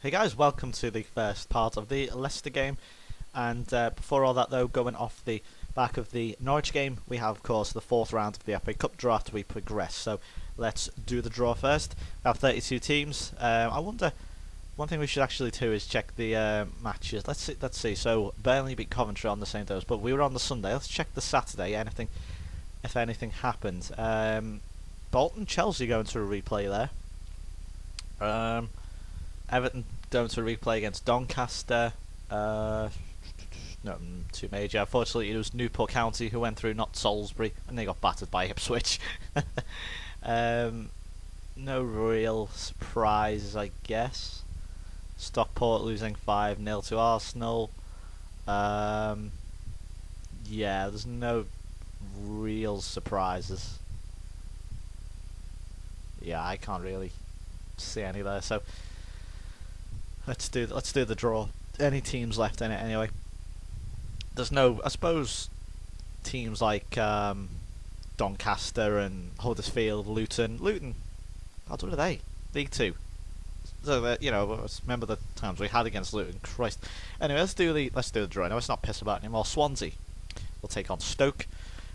Hey guys, welcome to the first part of the Leicester game. And before all that though, going off the back of the Norwich game, we have of course the fourth round of the FA Cup draw after we progress. So let's do the draw first. We have 32 teams. I wonder, one thing we should actually do is check the matches. Let's see. So Burnley beat Coventry on the same day, but we were on the Sunday. Let's check the Saturday. If anything happened. Bolton Chelsea going to a replay there. Everton going to a replay against Doncaster. Nothing too major. Unfortunately, it was Newport County who went through, not Salisbury, and they got battered by Ipswich. No real surprises, I guess. Stockport losing 5-0 to Arsenal. Yeah, there's no real surprises. Yeah, I can't really see any there. So let's do the draw. Any teams left in it anyway? There's no, I suppose, teams like Doncaster and Huddersfield, Luton. How old are they? League Two. So remember the times we had against Luton. Christ. Anyway, let's do the draw. Now it's not piss about anymore. Swansea will take on Stoke.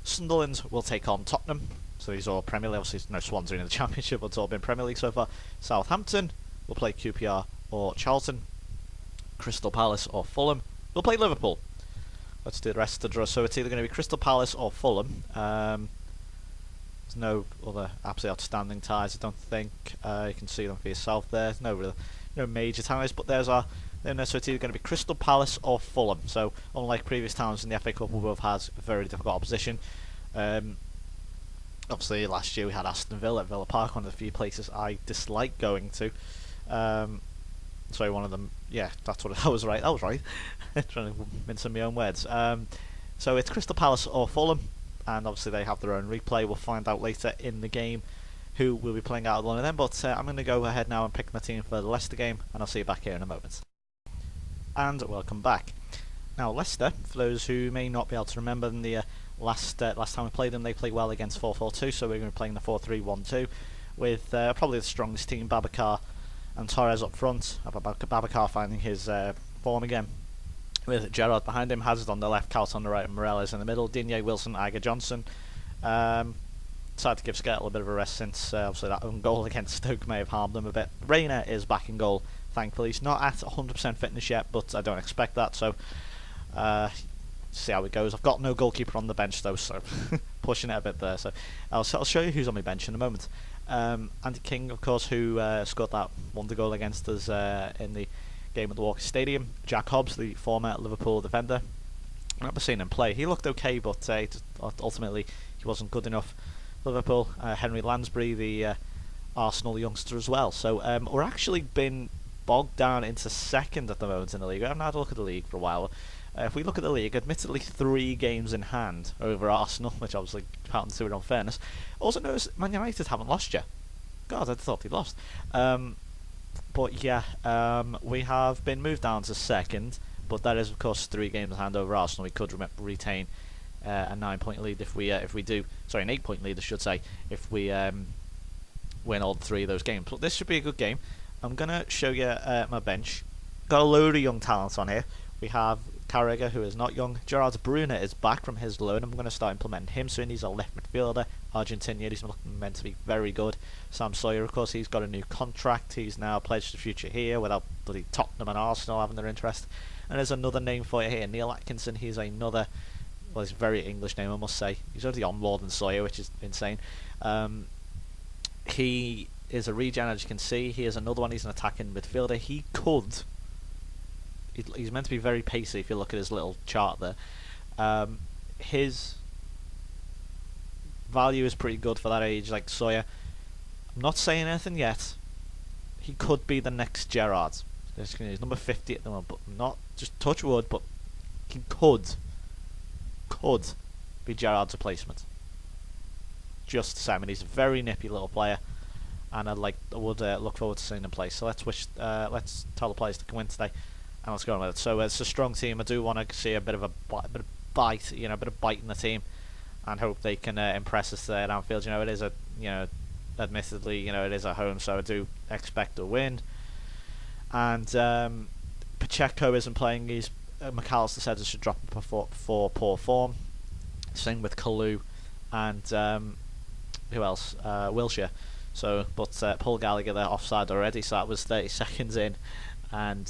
Sunderland will take on Tottenham. So these are all Premier League. Obviously, no Swansea in the Championship, but it's all been Premier League so far. Southampton will play QPR or Charlton. Crystal Palace or Fulham will play Liverpool. Let's do the rest of the draw. So it's either going to be Crystal Palace or Fulham. There's no other absolutely outstanding ties, I don't think. You can see them for yourself there. There's no major ties, but there's our. So it's either going to be Crystal Palace or Fulham. So unlike previous times in the FA Cup, we both had very difficult opposition. Obviously, last year we had Aston Villa at Villa Park, one of the few places I dislike going to. Sorry, one of them. Yeah, that's what I was right. I was right. Trying to mince my own words. So it's Crystal Palace or Fulham, and obviously they have their own replay. We'll find out later in the game who will be playing out of one of them. But I'm going to go ahead now and pick my team for the Leicester game, and I'll see you back here in a moment. And welcome back. Now Leicester, for those who may not be able to remember, in the last time we played them, they played well against 4-4-2. So we're going to be playing the 4-3-1-2 with probably the strongest team, Babacar and Torres up front. Babacar finding his form again, with Gerrard behind him, Hazard on the left, Kaut on the right, and Morelos in the middle. Digne, Wilson, Iger, Johnson. Decided to give Skirtle a bit of a rest since obviously that own goal against Stoke may have harmed them a bit. Reina is back in goal, thankfully. He's not at 100% fitness yet, but I don't expect that, so see how it goes. I've got no goalkeeper on the bench though, so pushing it a bit there. So I'll show you who's on my bench in a moment. Andy King, of course, who scored that wonder goal against us in the game at the Walker Stadium. Jack Hobbs, the former Liverpool defender. I've never seen him play. He looked okay, but ultimately he wasn't good enough. Liverpool, Henry Lansbury, the Arsenal youngster as well. So we're actually been bogged down into second at the moment in the league. I haven't had a look at the league for a while. If we look at the league, admittedly 3 games in hand over Arsenal, which obviously counts to it on fairness. Also notice Man United haven't lost yet. God, I thought they'd lost. But yeah, we have been moved down to second, but that is of course 3 games in hand over Arsenal. We could retain a 9-point lead if we do. Sorry, an 8-point lead, I should say, if we win all 3 of those games. But this should be a good game. I'm gonna show you my bench. Got a load of young talents on here. We have Carragher, who is not young. Gerard Brunner is back from his loan. I'm going to start implementing him soon. He's a left midfielder. Argentinian, he's meant to be very good. Sam Sawyer, of course, he's got a new contract. He's now pledged the future here without bloody Tottenham and Arsenal having their interest. And there's another name for you here, Neil Atkinson. He's another, well, he's a very English name, I must say. He's already on more than Sawyer, which is insane. He is a regen, as you can see. He is another one. He's an attacking midfielder. He could... He's meant to be very pacey if you look at his little chart there. His value is pretty good for that age, like Sawyer. I'm not saying anything yet. He could be the next Gerrard. He's number 50 at the moment, but not just touch wood, but he could be Gerrard's replacement. Just saying, he's a very nippy little player, and I would look forward to seeing him play. So let's tell the players to come in today. And let's go on with it. So it's a strong team. I do want to see a bit of bite, a bit of bite in the team, and hope they can impress us there at Anfield. It is admittedly, it is at home, so I do expect a win. and Pacheco isn't playing. He's McAllister said he should drop him for poor form. Same with Kalu and who else? Wilshere. So, but Paul Gallagher they're offside already, so that was 30 seconds in, and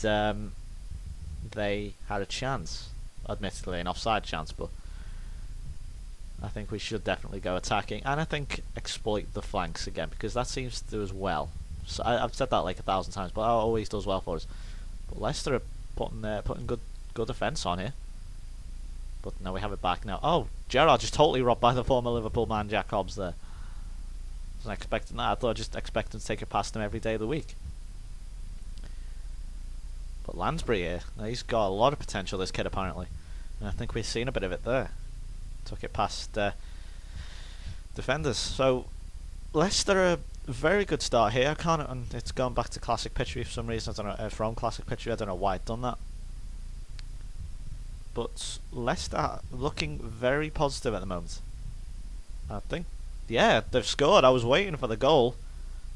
they had a chance, admittedly an offside chance, but I think we should definitely go attacking, and I think exploit the flanks again, because that seems to do as well. So I've said that like 1,000 times, but that always does well for us. But Leicester are putting good defence on here. But now we have it back now. Oh, Gerrard just totally robbed by the former Liverpool man Jack Hobbs there. Wasn't expecting that. I thought I'd just expect him to take it past him every day of the week. But Lansbury here, now he's got a lot of potential, this kid apparently. And I think we've seen a bit of it there. Took it past defenders. So Leicester are a very good start here. I can't, and it's gone back to classic pitch for some reason. I don't know, from classic pitch. I don't know why I'd done that. But Leicester looking very positive at the moment. I think, yeah, they've scored. I was waiting for the goal.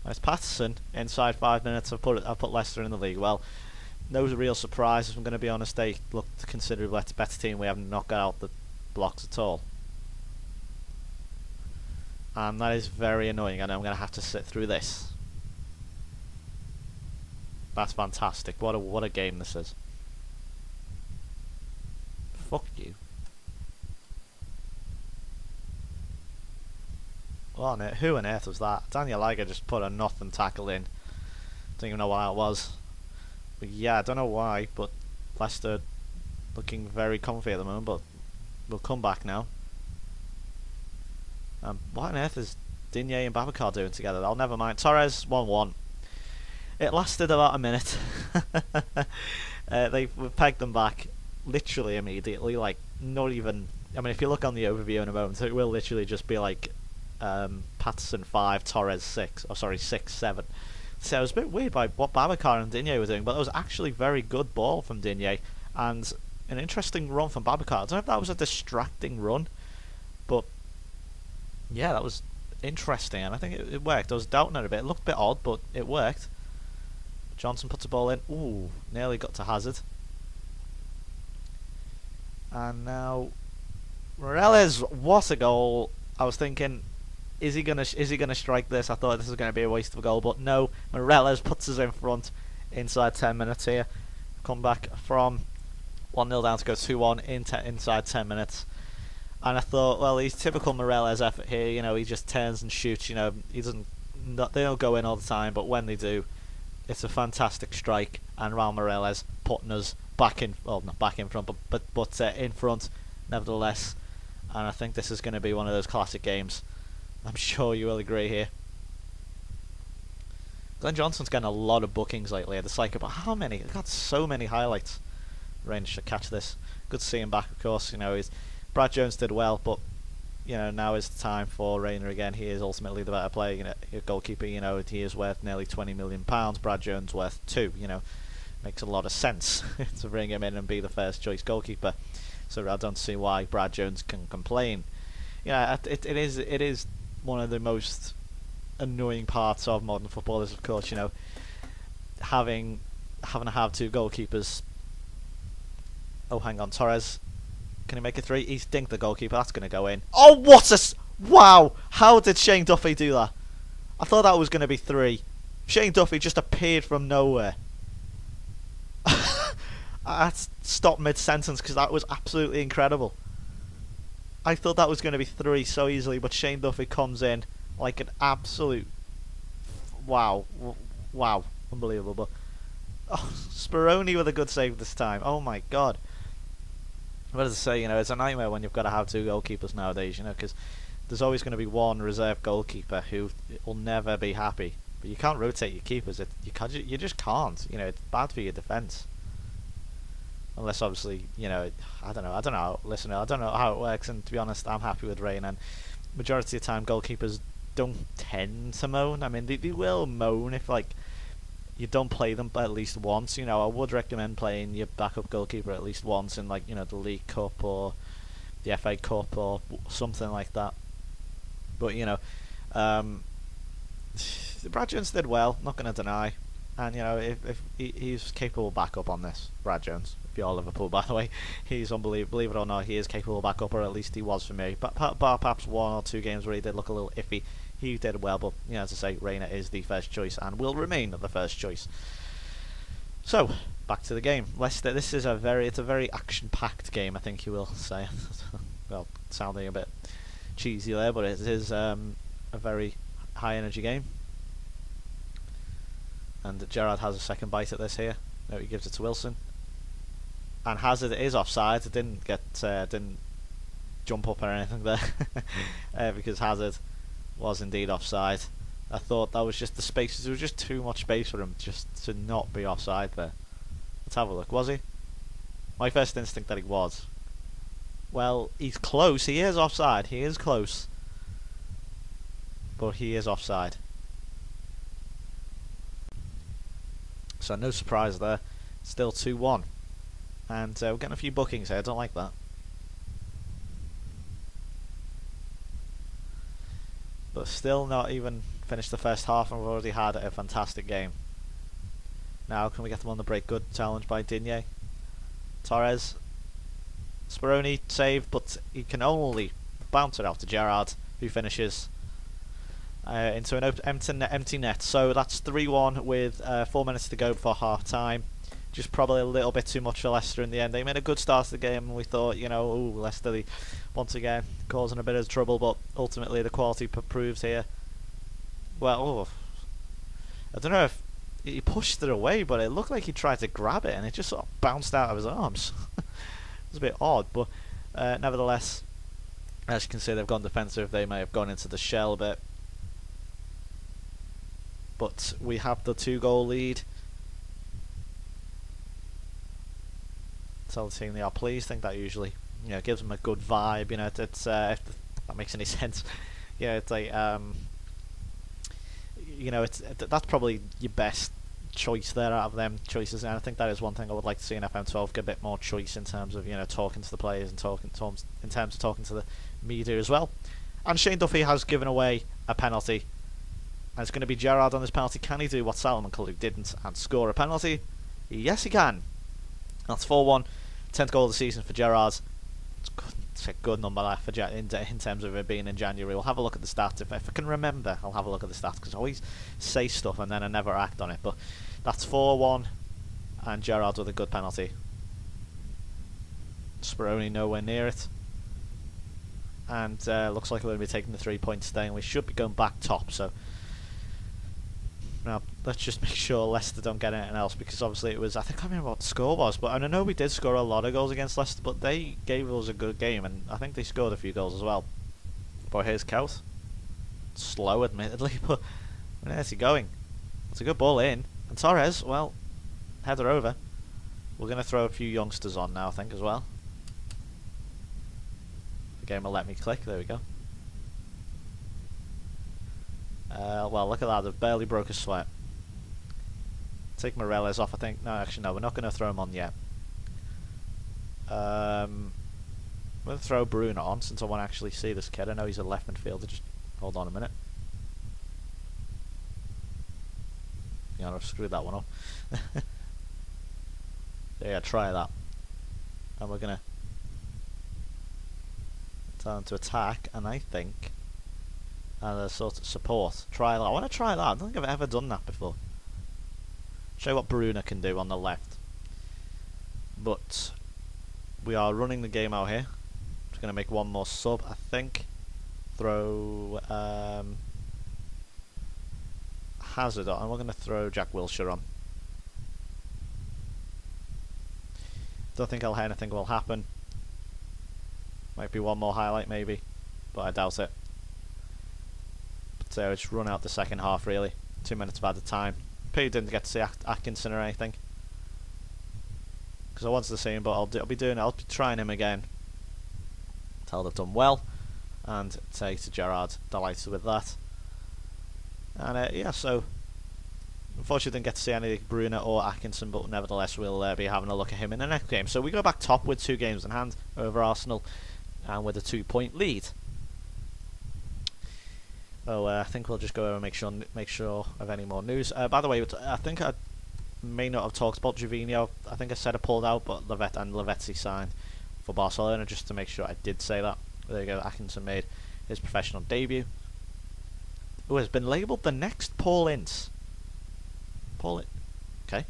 It's Patterson inside 5 minutes. I've put Leicester in the league. Well, no real surprise. If I'm going to be honest, they looked considerably better team. We haven't knocked out the blocks at all, and that is very annoying. I know I'm going to have to sit through this. That's fantastic. What a game this is. Fuck you. Who on earth was that? Daniel Liger just put a nothing tackle in. Don't even know what that was. But yeah, I don't know why, but Leicester looking very comfy at the moment, but we'll come back now. What on earth is Digne and Babacar doing together? I'll never mind. Torres 1-1. It lasted about a minute. We've pegged them back literally immediately, like not even. I mean, if you look on the overview in a moment, it will literally just be like Patterson 5, Torres 6. Oh, sorry, 6, 7. So it was a bit weird by what Babacar and Digne were doing, but it was actually very good ball from Digne and an interesting run from Babacar. I don't know if that was a distracting run, but yeah, that was interesting, and I think it worked. I was doubting it a bit. It looked a bit odd, but it worked. Johnson puts the ball in. Ooh, nearly got to Hazard. And now Morales, what a goal! I was thinking, is he gonna strike this? I thought this was gonna be a waste of a goal, but no. Morales puts us in front inside 10 minutes here. Come back from 1-0 down to go 2-1 inside 10 minutes. And I thought, well, he's typical Morales effort here. You know, he just turns and shoots. You know, he doesn't. They don't go in all the time, but when they do, it's a fantastic strike. And Raul Morales putting us back in. Well, not back in front, but in front, nevertheless. And I think this is going to be one of those classic games. I'm sure you will agree here. Glenn Johnson's getting a lot of bookings lately. It's like, about how many? He's got so many highlights. Rangers should catch this. Good to see him back, of course. You know, Brad Jones did well, but you know, now is the time for Rayner again. He is ultimately the better player. You know, goalkeeper. You know, he is worth nearly £20 million. Brad Jones worth £2. You know, makes a lot of sense to bring him in and be the first choice goalkeeper. So I don't see why Brad Jones can complain. You know, it is one of the most annoying parts of modern football is, of course, you know, having to have two goalkeepers. Oh, hang on, Torres. Can he make it 3? He's dinked the goalkeeper. That's going to go in. Oh, what a... Wow! How did Shane Duffy do that? I thought that was going to be 3. Shane Duffy just appeared from nowhere. I had to stop mid-sentence because that was absolutely incredible. I thought that was going to be 3 so easily, but Shane Duffy comes in like an absolute... Wow. Wow. Unbelievable. But Speroni with a good save this time. Oh my god. What does it say? You know, it's a nightmare when you've got to have two goalkeepers nowadays, you know, because there's always going to be one reserve goalkeeper who will never be happy. But you can't rotate your keepers. You just can't. You know, it's bad for your defence. Unless, obviously, you know, I don't know. Listen, I don't know how it works, and to be honest, I'm happy with Rain. And majority of the time, goalkeepers don't tend to moan. I mean, they will moan if, like, you don't play them at least once. You know, I would recommend playing your backup goalkeeper at least once in, like, you know, the League Cup or the FA Cup or something like that. But, you know, Brad Jones did well, not going to deny. And if he's capable backup on this, Brad Jones. If you're Liverpool, by the way, he's unbelievable. Believe it or not, he is capable backup, or at least he was for me. But perhaps 1 or 2 games where he did look a little iffy, he did well. But as I say, Reina is the first choice and will remain the first choice. So back to the game. Leicester. This is a very action-packed game, I think you will say. Well, sounding a bit cheesy there, but it is a very high-energy game. And Gerrard has a second bite at this here. No, he gives it to Wilson. And Hazard is offside. It didn't jump up or anything there, because Hazard was indeed offside. I thought that was just the space. There was just too much space for him just to not be offside there. Let's have a look. Was he? My first instinct that he was. Well, he's close. He is offside. He is close. But he is offside. So no surprise there. Still 2-1. And we're getting a few bookings here. I don't like that. But still not even finished the first half, and we've already had a fantastic game. Now can we get them on the break? Good challenge by Digne. Torres. Speroni saved, but he can only bounce it out to Gerrard, who finishes into an empty net. So that's 3-1 with 4 minutes to go before half time. Just probably a little bit too much for Leicester in the end. They made a good start to the game, and we thought, Leicester once again causing a bit of trouble, but ultimately the quality proves here. Well, I don't know if he pushed it away, but it looked like he tried to grab it, and it just sort of bounced out of his arms. It was a bit odd, but nevertheless, as you can see, they've gone defensive. They may have gone into the shell a bit. But we have the 2-goal lead. Tell the team they are pleased. I think that usually gives them a good vibe. It's if that makes any sense. It's like that's probably your best choice there out of them choices, and I think that is one thing I would like to see in FM12, get a bit more choice in terms of talking to the players and in terms of talking to the media as well. And Shane Duffy has given away a penalty, and it's going to be Gerrard on this penalty. Can he do what Salomon Kalou didn't and score a penalty? Yes, he can. That's 4-1, 10th goal of the season for Gerrard. It's a good number there in terms of it being in January. We'll have a look at the stats. If I can remember, I'll have a look at the stats, because I always say stuff and then I never act on it. But that's 4-1, and Gerrard with a good penalty. Speroni nowhere near it. And looks like we're going to be taking the 3 points today, and we should be going back top. So now let's just make sure Leicester don't get anything else, because obviously it was, I think I remember what the score was, but I know we did score a lot of goals against Leicester, but they gave us a good game, and I think they scored a few goals as well. But here's Kelt. Slow admittedly, but where's he going? It's a good ball in, and Torres, well, header over. We're going to throw a few youngsters on now, I think, as well. The game will let me click. There we go. Well, look at that. They've barely broke a sweat. Take Morelos off, I think. No, actually, no. We're not going to throw him on yet. I'm going to throw Bruno on, since I want to actually see this kid. I know he's a left midfielder. Just hold on a minute. Yeah, I've screwed that one up. Yeah, try that. And we're going to turn to attack, and I think... and a sort of support. Try that. I want to try that. I don't think I've ever done that before. Show what Bruno can do on the left. But we are running the game out here. Just going to make one more sub, I think. Throw Hazard on, and we're going to throw Jack Wilshere on. Don't think anything will happen. Might be one more highlight maybe, but I doubt it. So it's run out the second half really. 2 minutes of added time. Pete didn't get to see Atkinson or anything, because I wanted to see him, but I'll be trying him again. Tell they've done well, and take to Gerrard. Delighted with that. And yeah, so unfortunately didn't get to see any Bruno or Atkinson, but nevertheless we'll be having a look at him in the next game. So we go back top with 2 games in hand over Arsenal, and with a 2-point lead. Oh, I think we'll just go over and make sure of any more news. By the way, I think may not have talked about Jovino. I think I said I pulled out, but Lavezzi signed for Barcelona, just to make sure I did say that. There you go. Atkinson made his professional debut. Who has been labelled the next Paul Ince. Okay.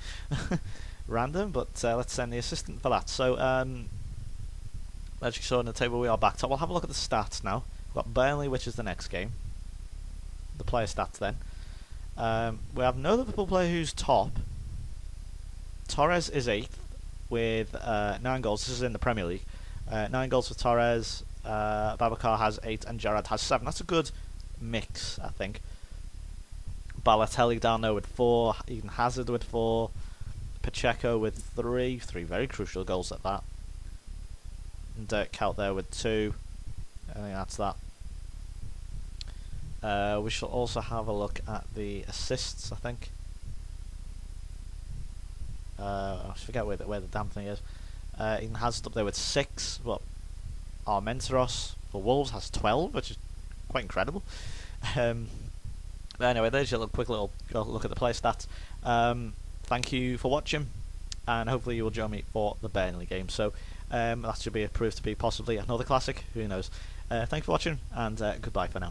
Random, but let's send the assistant for that. So, as you saw on the table, we are back top. We'll have a look at the stats now. We've got Burnley, which is the next game. The player stats then. We have no Liverpool player who's top. Torres is 8th with 9 goals. This is in the Premier League. 9 goals for Torres. Babacar has 8 and Gerrard has 7. That's a good mix, I think. Balotelli down there with 4. Eden Hazard with 4. Pacheco with 3. 3 very crucial goals at that. And Dirk Kuyt there with 2. I think that's that. We shall also have a look at the assists, I think. I forget where the damn thing is. Eden Hazard up there with 6. Well, Armenteros for Wolves has 12, which is quite incredible. But anyway, there's your quick little look at the play stats. Thank you for watching, and hopefully you will join me for the Burnley game. So that should be proved to be possibly another classic. Who knows? Thanks for watching, and goodbye for now.